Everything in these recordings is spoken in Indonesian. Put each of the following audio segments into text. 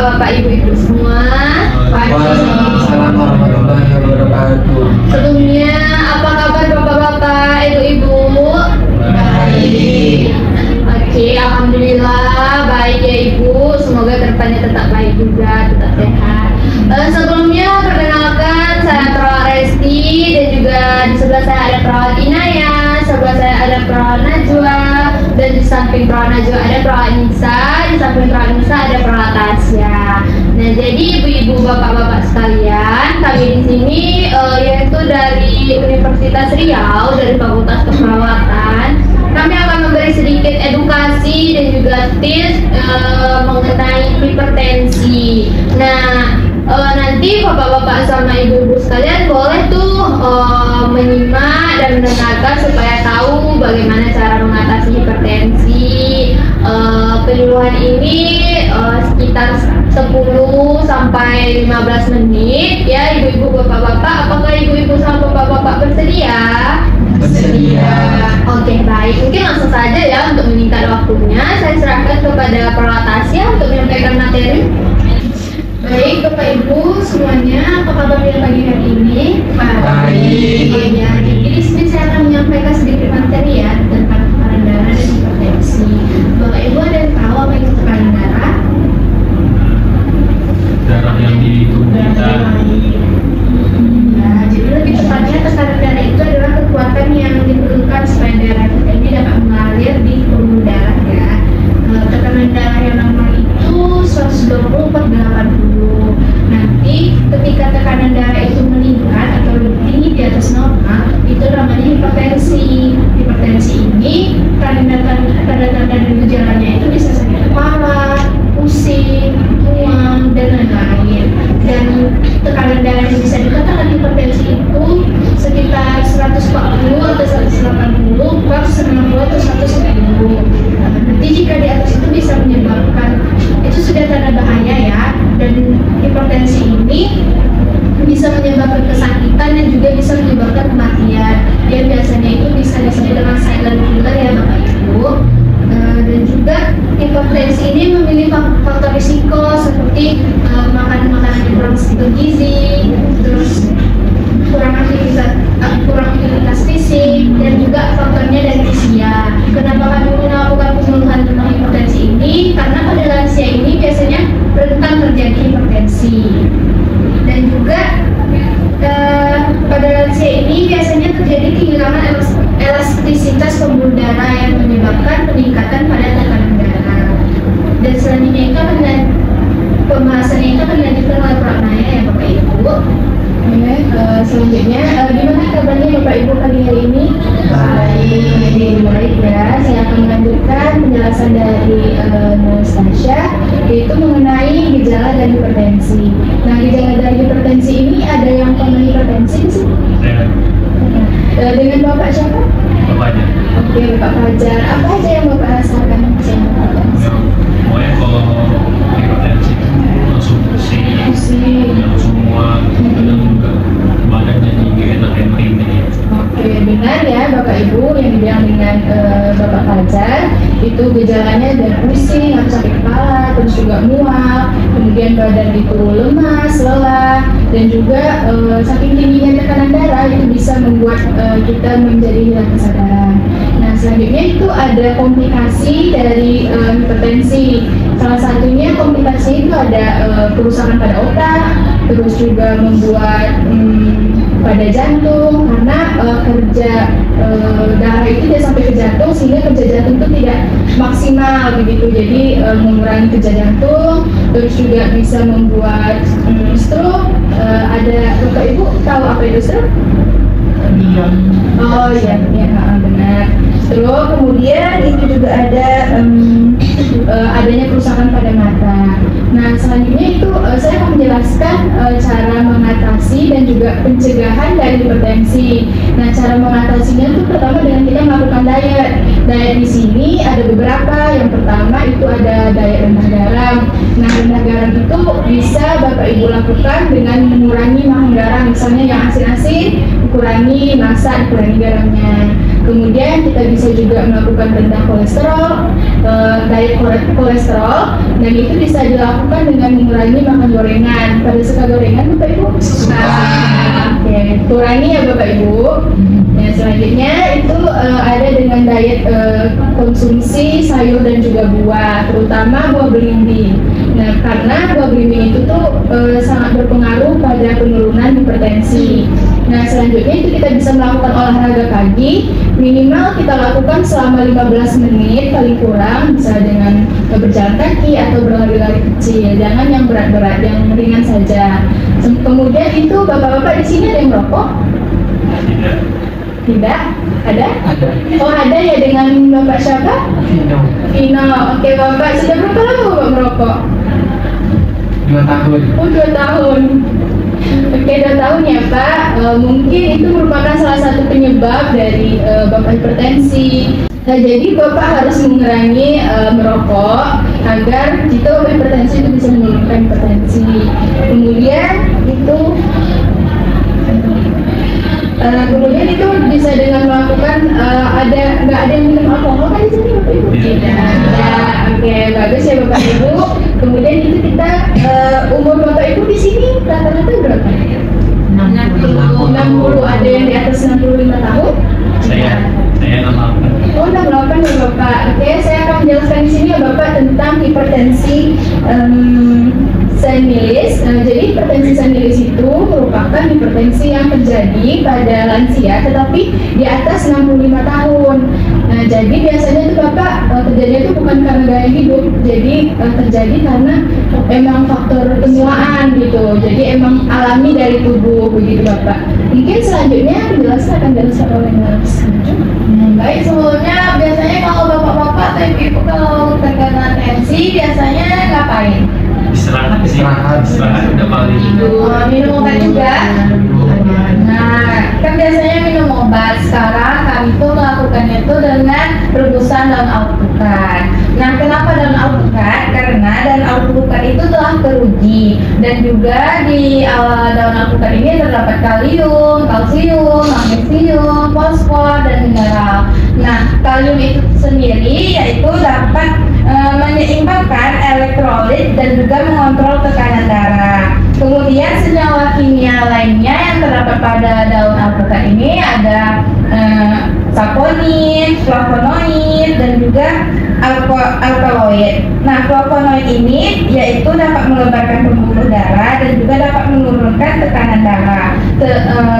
bapak-bapak, ibu-ibu semua. Waalaikumsalam warahmatullahi wabarakatuh. Sebelumnya, apa kabar bapak-bapak, ibu-ibu? Baik. Oke, alhamdulillah baik ya ibu. Semoga kedepannya tetap baik juga, tetap sehat. Sebelumnya perkenalkan, saya Perawat Resti dan juga di sebelah saya ada Perawat Inaya, sebelah saya ada Perawat Najwa, dan di samping Perawat Najwa ada Perawat Nisa, di samping Perawat Nisa ada Perawat Tasya. Nah, jadi ibu-ibu, bapak-bapak sekalian, kami di sini yaitu dari Universitas Riau, dari Fakultas Keperawatan. Kami akan memberi sedikit edukasi dan juga tips mengenai hipertensi. Nah, nanti bapak-bapak sama ibu-ibu sekalian boleh tuh menyimak dan mendengarkan supaya tahu bagaimana cara mengatasi hipertensi. Penyuluhan ini sekitar 10 sampai 15 menit ya ibu-ibu, bapak-bapak. Apakah ibu-ibu sama bapak-bapak bersedia? Bersedia. Oke, baik. Mungkin langsung saja ya untuk menyingkat waktunya. Saya serahkan kepada Perawat Tasya untuk menyampaikan materi. Baik, Bapak Ibu semuanya, apa kabar yang pagi hari ini? Baik. Oh ya, jadi di sini saya akan menyampaikan sedikit materi ya tentang tekanan darah dan hipertensi. Bapak Ibu ada yang tahu apa itu tekanan darah? Darah yang di tubuh kita. Nah, jadi lebih tepatnya tekanan darah itu adalah kekuatan yang diperlukan supaya darah kita ini dapat mengalir di pembuluh darah ya. Tekanan darah yang normal itu 120/80. Nanti ketika tekanan darah itu meningkat atau lebih tinggi di atas normal, itu namanya hipertensi. Hipertensi ini tanda-tanda dan gejalanya itu bisa sakit kepala, pusing, mual, dan lain-lain. Dan tekanan darah yang bisa dikatakan hipertensi itu sekitar 140 atau 180 per 90 atau 110. Nanti jika di atas itu bisa menyebabkan, itu sudah tanda bahaya ya. Dan hipertensi ini bisa menyebabkan kesakitan dan juga bisa menyebabkan kematian. Yang biasanya itu bisa disebut dengan silent killer ya Bapak Ibu. Dan juga hipertensi ini memiliki faktor risiko seperti makan makanan yang kurang bergizi, terus kurang aktivitas fisik, dan juga faktornya dari usia. Kenapa kami melakukan penyuluhan tentang hipertensi ini? Karena pada lansia ini biasanya rentan terjadi hipertensi. Dan juga pada lansia ini biasanya terjadi kehilangan elastisitas pembuluh darah yang menyebabkan peningkatan pada tekanan darah. Dan selanjutnya itu pembahasannya itu akan dilanjutkan oleh Prof. Naya ya Bapak Ibu. Selanjutnya, gimana kabarnya Bapak Ibu pagi hari ini? Baik ya. Saya akan melanjutkan penjelasan dari Tasya, yaitu mengenai gejala dan hipertensi. Nah, gejala dari hipertensi ini ada yang pernah hipertensi sih? Dengan Bapak siapa? Bapaknya. Oke, Bapak Fajar. Apa aja yang Bapak rasakan selama hipertensi? Pokoknya kalau hipertensi itu langsung pusing, langsung mual, kadang juga badannya jadi enak enteng gitu. Oke, benar ya Bapak Ibu yang dibilang dengan Bapak Fajar, itu gejalanya ada pusing, atau sakit kepala, terus juga mual, kemudian badan itu lemas, lelah, dan juga saking tingginya tekanan darah itu bisa membuat kita menjadi hilang kesadaran. Nah, selanjutnya itu ada komplikasi dari hipertensi. Salah satunya komplikasi itu ada kerusakan pada otak, terus juga membuat pada jantung, karena kerja darah itu tidak sampai ke jantung sehingga kerja jantung itu tidak maksimal begitu, jadi mengurangi kerja jantung, terus juga bisa membuat stroke. Ada Bapak Ibu tahu apa itu stroke? Oh iya, benar. Stroke, kemudian itu juga ada adanya kerusakan pada mata. Nah, selanjutnya itu saya akan menjelaskan cara mengatasi dan juga pencegahan dari hipertensi. Nah, cara mengatasinya itu pertama dengan kita melakukan diet. Diet di sini ada beberapa. Yang pertama itu ada diet rendah garam. Nah, rendah garam itu itu bisa Bapak Ibu lakukan dengan mengurangi makan garam, misalnya yang asin-asin dikurangi, masak dikurangi garamnya. Kemudian kita bisa juga melakukan rendah kolesterol, diet kolesterol, dan itu bisa dilakukan dengan mengurangi makan gorengan. Pada suka gorengan Bapak Ibu? Suka. Oke, kurangi ya Bapak Ibu. Ya, selanjutnya itu ada dengan diet konsumsi sayur dan juga buah, terutama buah belimbing. Nah, karena buah belimbing itu tuh sangat berpengaruh pada penurunan hipertensi. Nah, selanjutnya itu kita bisa melakukan olahraga pagi, minimal kita lakukan selama 15 menit paling kurang, bisa dengan berjalan kaki atau berlari-lari kecil, jangan yang berat-berat, yang ringan saja. Kemudian itu bapak-bapak di sini ada yang merokok? Tidak. Tidak? Ada? Ada. Oh, ada ya, dengan Bapak siapa? Vino. Vino. Oke, Bapak sudah berapa lama Bapak merokok? 2 tahun. Oh, 2 tahun. Oke, 2 tahun ya Pak. Mungkin itu merupakan salah satu penyebab dari Bapak hipertensi. Nah, jadi Bapak harus mengurangi merokok agar jika Bapak hipertensi itu bisa menurunkan hipertensi. Kemudian itu bisa dengan melakukan nggak ada yang minum alkohol kan di sini Bapak Ibu? Tidak. Ya, oke, bagus ya Bapak Ibu. Kemudian itu kita umur Bapak Ibu di sini rata-rata berapa? 60. Ada yang di atas 65 tahun? Saya 68. Oh, 68 ya Bapak. Oke, saya akan menjelaskan di sini ya Bapak tentang hipertensi senilis. Jadi hipertensi senilis itu merupakan hipertensi yang terjadi pada lansia tetapi di atas 65 tahun. Nah, jadi biasanya itu Bapak terjadinya itu bukan karena gaya hidup, jadi terjadi karena emang faktor penuaan gitu. Jadi emang alami dari tubuh begitu Bapak. Mungkin selanjutnya penjelasan akan dijelaskan oleh Nurse. Baik, sebelumnya biasanya kalau bapak-bapak atau ibu kalau terkena tensi biasanya ngapain? Istirahat sih. Istirahat udah paling. Minum obat juga. Nah, kan biasanya minum obat. Sekarang kami tuh melakukannya itu dengan rebusan daun alpukat. Nah, kenapa daun alpukat? Karena daun alpukat itu telah teruji dan juga di daun alpukat ini terdapat kalium, kalsium, magnesium, fosfor dan mineral. Nah, kalium itu sendiri yaitu dapat menyeimbangkan elektrolit dan juga mengontrol tekanan darah. Kemudian senyawa kimia lainnya yang terdapat pada daun alpukat ini ada saponin, flavonoid dan juga alkaloid. Nah, flavonoid ini yaitu dapat melebarkan pembuluh darah dan juga dapat menurunkan tekanan darah.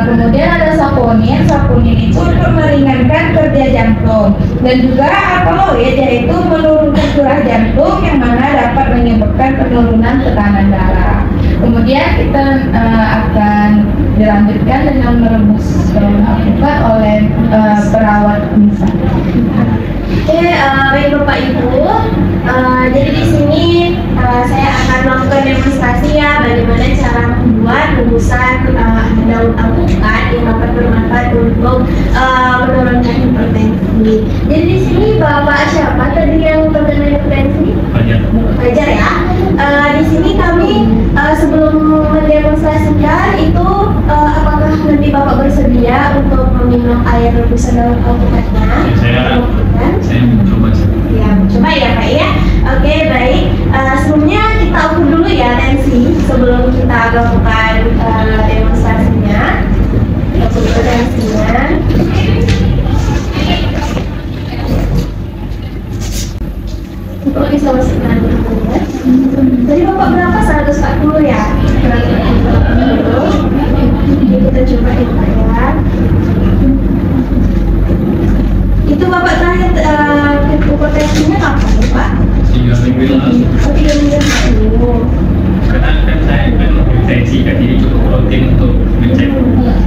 Kemudian ada saponin. Saponin itu untuk meringankan kerja jantung dan juga alkaloid yaitu menurunkan curah jantung yang mana dapat menyebabkan penurunan tekanan darah. Kemudian kita akan dilanjutkan dengan merebus daun alpukat oleh perawat Nisa. Oke, baik Bapak Ibu. Jadi di sini saya akan melakukan demonstrasi ya bagaimana cara membuat rebusan daun alpukat yang dapat bermanfaat untuk menurunkan hipertensi. Jadi di sini Bapak siapa tadi yang terkena hipertensi? Fajar ya. Di sini kami sebelum mendemonstrasikan itu apakah nanti Bapak bersedia untuk meminum air rebusan daun alpukatnya? Saya mencoba sih. Ya, coba ya Pak ya. Oke, baik. Sebelumnya kita ukur dulu ya tensi sebelum kita lakukan demonstrasinya. Kita ukur tensinya. Untuk isolasikan dulu. Jadi Bapak berapa? 140 ya? 140. Ini kita coba ya Pak ya. Itu Bapak terakhir ukur tensinya kapan Pak? 3 minggu lalu. Oh, 3 minggu lalu. Karena kan saya kan tensi kan jadi cukup rutin untuk ngecek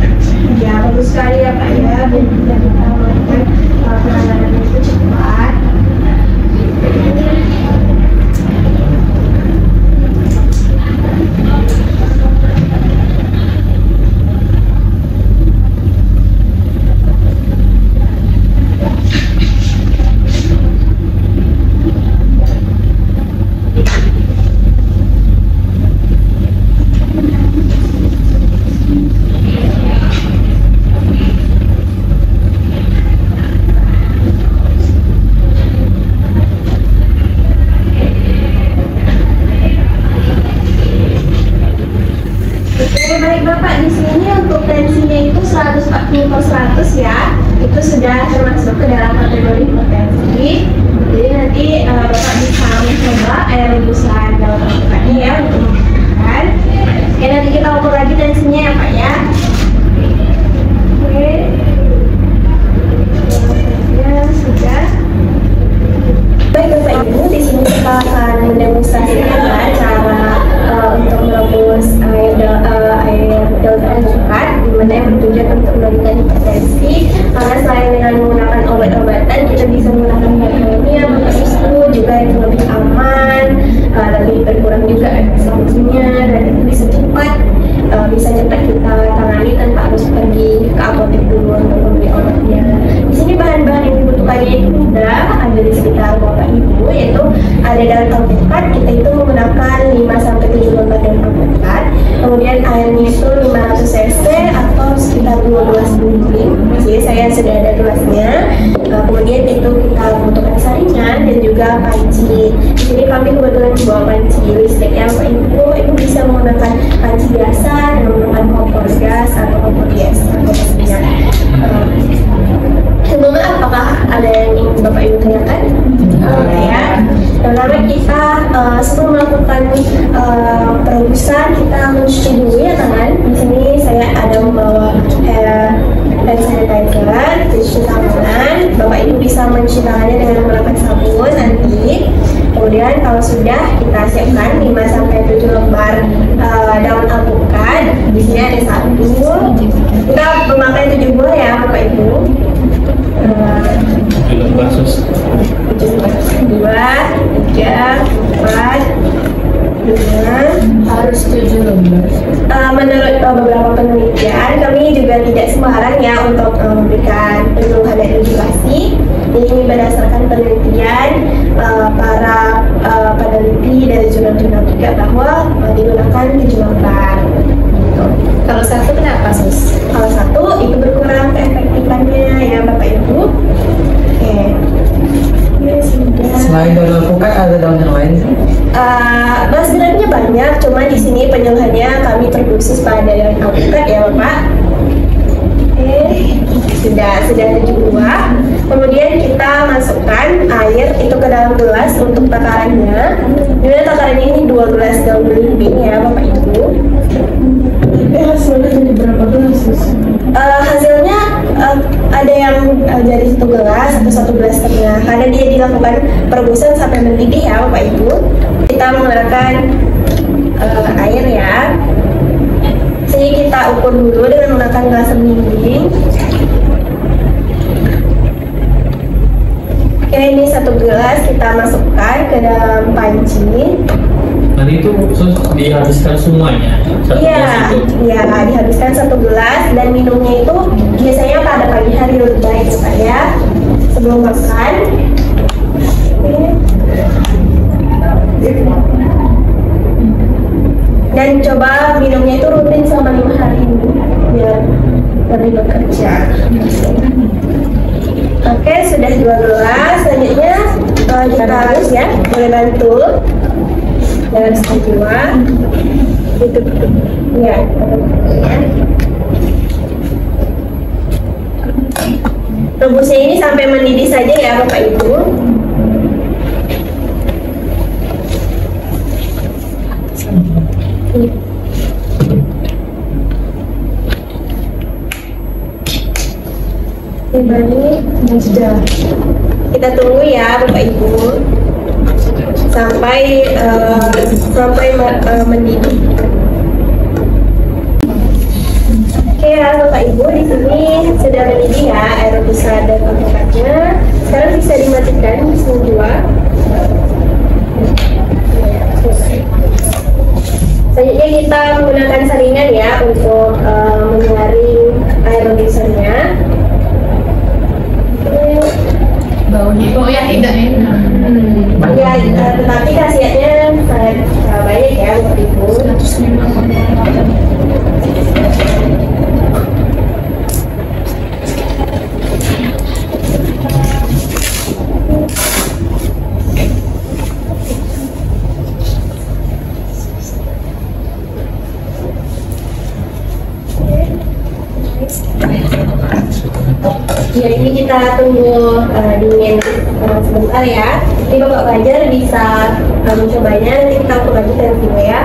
tensi. Ya, bagus sekali ya Pak ya. Dan kita melakukan penanganan itu cepat. Oke, baik Bapak, di sini untuk tensinya itu 140/100 ya. Itu sudah termasuk ke dalam kategori hipertensi. Jadi nanti Bapak bisa mencoba air rebusan daun alpukatnya ya untuk makan. Oke, nanti kita ukur lagi tensinya ya Pak ya. Oke. Ya, sudah. Baik Bapak Ibu, di sini kita akan mendemonstrasikan cara untuk merebus air daun alpukat, di mana yang bertujuan untuk menurunkan hipertensi. Karena selain dengan menggunakan obat-obatan, kita bisa menggunakan bahan-bahannya, maka itu juga yang lebih aman, lebih berkurang juga efeknya, dan itu bisa cepat kita tangani tanpa harus pergi ke apotek dulu untuk membeli obatnya. Di sini bahan-bahan yang dibutuhkannya itu mudah, ada di sekitar Bapak Ibu, yaitu ada daun alpukat. Kita itu menggunakan 5-7 lembar daun alpukat, kemudian airnya itu 500 cc atau sekitar 12 ml. Jadi saya sudah ada gelasnya. Kemudian itu kita butuhkan saringan dan juga panci. Di sini kami kebetulan membawa panci listrik yang Bapak Ibu itu bisa menggunakan panci biasa dan menggunakan kompor gas atau kompor gas atau minyak. Sebelumnya apakah ada yang ingin Bapak Ibu tanyakan? Ya, pertama kita sebelum melakukan perebusan kita mencuci dulu ya tangan. Di sini saya ada membawa hand sanitizer, cuci tangan. Bapak Ibu bisa mencuci tangannya dengan menggunakan sabun nanti. Kemudian kalau sudah kita siapkan 5-7 lembar daun alpukat. Di sini ada 1. Kita memakai 7 buah ya Bapak Ibu. 2, 3, 4, 5. Harus 7 lembar. Menurut beberapa penelitian, kami juga tidak sembarang ya untuk memberikan penyuluhan dan edukasi. Jadi ini berdasarkan penelitian para peneliti dari jurnal-jurnal juga bahwa digunakan 7 lembar. Kalau 1 kenapa sus? Kalau 1 itu berkurang keefektifannya ya Bapak Ibu. Oke. Ya, sudah. Selain daun alpukat ada daun yang lain? Sebenarnya banyak, cuma di sini penyuluhannya kami terkhusus pada daun alpukat ya Bapak. Oke, sudah 7 buah. Kemudian kita masukkan air itu ke dalam gelas untuk takarannya. Dimana takarannya ini 2 gelas daun belimbing ya Bapak Ibu. Hasilnya jadi berapa gelas? Hasilnya ada yang jadi 1 gelas atau 1 gelas setengah. Karena dia dilakukan perebusan sampai mendidih ya Bapak Ibu. Kita menggunakan air ya. Jadi kita ukur dulu dengan menggunakan gelas sembiring. Oke, ini 1 gelas kita masukkan ke dalam panci. Nanti itu dihabiskan semuanya. Iya, dihabiskan 1 gelas dan minumnya itu biasanya pada pagi hari lebih baik ya, sebelum makan. Dan coba minumnya itu rutin selama 5 hari biar lebih bekerja. Oke, sudah 2 gelas. Selanjutnya kita harus ya, boleh bantu dalam setengah itu ya. Rebusnya ini sampai mendidih saja ya Bapak Ibu. Ini sudah. Kita tunggu ya Bapak Ibu sampai mendidih. Oke ya Bapak Ibu, di sini sudah mendidih ya air rebusan dan alpukatnya. Sekarang bisa dimatikan semua. Selanjutnya kita menggunakan saringan ya untuk menyaring air rebusannya. Baunya kok ya tidak enak. Ya, tetapi khasiatnya sangat baik ya Bapak Ibu. Ya, ini kita tunggu dingin sebentar ya. Jadi Bapak Fajar bisa mencobanya, nanti kita ukur lagi tensinya ya.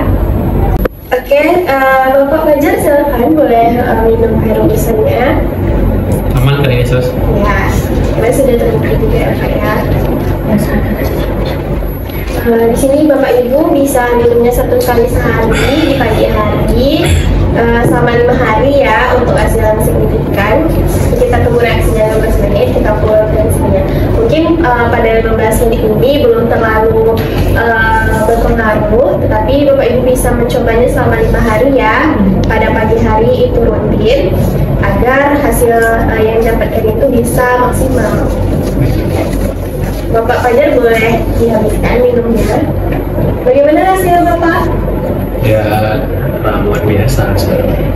Oke, Bapak Fajar silakan boleh minum air rebusannya. Aman kan ini, Sus? Ya, kita sudah terbukti juga ya Kak ya. Di sini Bapak Ibu bisa minumnya 1 kali sehari di pagi hari selama 5 hari ya untuk hasil yang signifikan. Kita tunggu reaksinya 15 menit, kita ukur tensinya. Mungkin pada 15 menit ini belum terlalu berpengaruh, tetapi Bapak Ibu bisa mencobanya selama 5 hari ya. Pada pagi hari itu rutin agar hasil yang didapatkan itu bisa maksimal. Bapak Fajar boleh dihabiskan minumnya. Bagaimana hasil Bapak? Ya, ramuan biasa sebenarnya.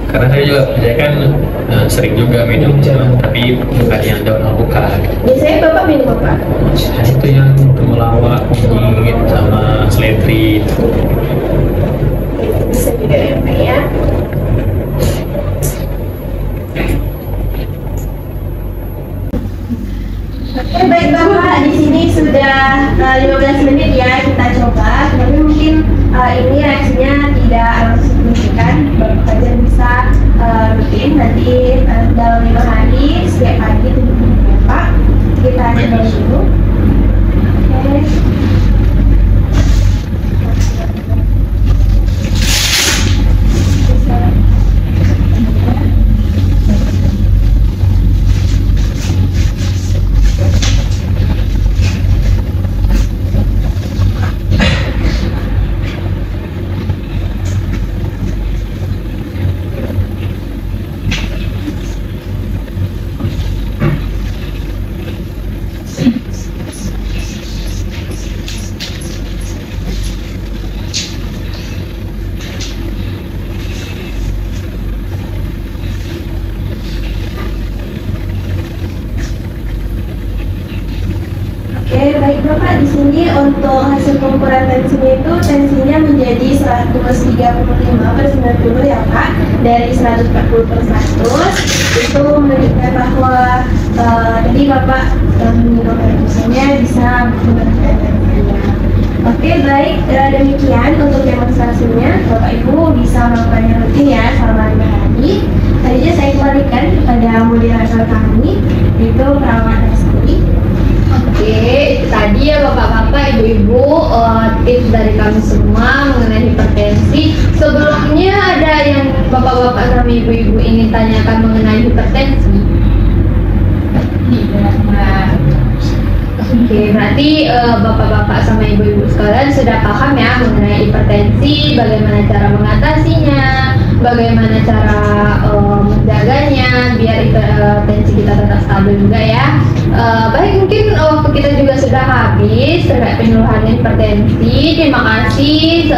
Karena saya kan sering juga minum, tapi bukan yang daun alpukat. Biasanya Bapak minum apa? Itu yang temulawak, kunyit, sama seledri. Bisa juga ya Pak ya. Oke, baik Bapak, di sini sudah 15 menit ya kita coba. Tapi mungkin ini reaksinya tidak langsung signifikan. Bapak Fajar bisa rutin nanti dalam 5 hari setiap pagi itu Bapak. Kita coba dulu. Oke. Oke, baik Bapak, di sini untuk hasil pengukuran tensinya itu tensinya menjadi 135/90 ya Pak, dari 140/100. Itu menunjukkan bahwa tadi Bapak minum rebusannya bisa menurunkan tensinya. Oke, baik, demikian untuk demonstrasinya. Bapak Ibu bisa melakukannya rutin ya selama 5 hari. Tadinya saya kembalikan kepada moderator kami, yaitu perawat Resti. Oke, itu tadi ya Bapak-Bapak, Ibu-Ibu, tips dari kami semua mengenai hipertensi. Sebelumnya ada yang Bapak-Bapak sama Ibu-Ibu ingin tanyakan mengenai hipertensi? Oke, berarti Bapak-Bapak sama Ibu-Ibu sekalian sudah paham ya mengenai hipertensi, bagaimana cara mengatasinya, bagaimana cara menjaganya biar tensi kita tetap stabil juga ya. Baik, mungkin waktu kita juga sudah habis terkait penyuluhan hipertensi. Terima kasih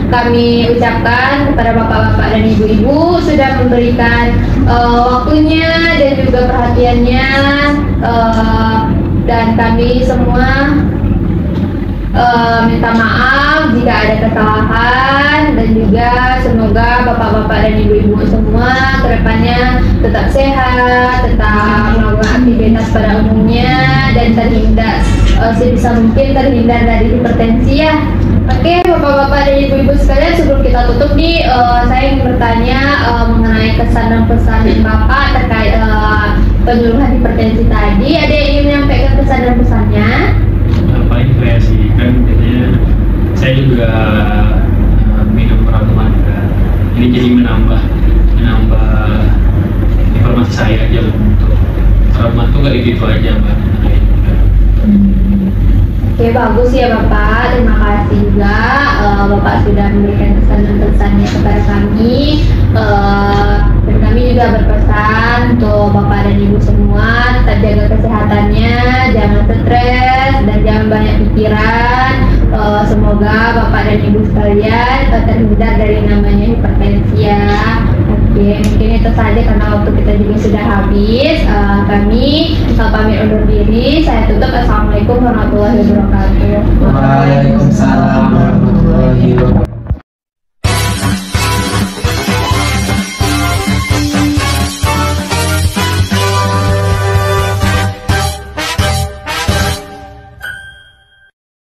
kami ucapkan kepada Bapak-Bapak dan Ibu-Ibu sudah memberikan waktunya dan juga perhatiannya, dan kami semua minta maaf jika ada kesalahan, dan juga semoga Bapak-Bapak dan Ibu-Ibu semua kedepannya tetap sehat, tetap melakukan aktivitas pada umumnya, dan terhindar sebisa mungkin terhindar dari hipertensi ya. Oke, Bapak-Bapak dan Ibu-Ibu sekalian, sebelum kita tutup nih, saya ingin bertanya mengenai kesan dan pesan Bapak terkait penyuluhan hipertensi tadi. Ada yang ingin menyampaikan pesan dan pesannya? Paling kreasi kan, biasanya saya juga minum ramuan kan. Ini jadi menambah informasi saya aja untuk ramuan tuh gak gitu aja Mbak. Oke, bagus ya Bapak. Terima kasih juga Bapak sudah memberikan pesan dan pesannya kepada kami. Dan kami juga berpesan untuk Bapak dan Ibu semua tetap jaga kesehatannya, jangan stres dan jangan banyak pikiran. Semoga Bapak dan Ibu sekalian terhindar dari namanya hipertensi ya. Oke, mungkin itu saja karena waktu kita juga sudah habis. Kami pamit undur diri. Saya tutup. Assalamualaikum warahmatullahi wabarakatuh. Waalaikumsalam warahmatullahi wabarakatuh.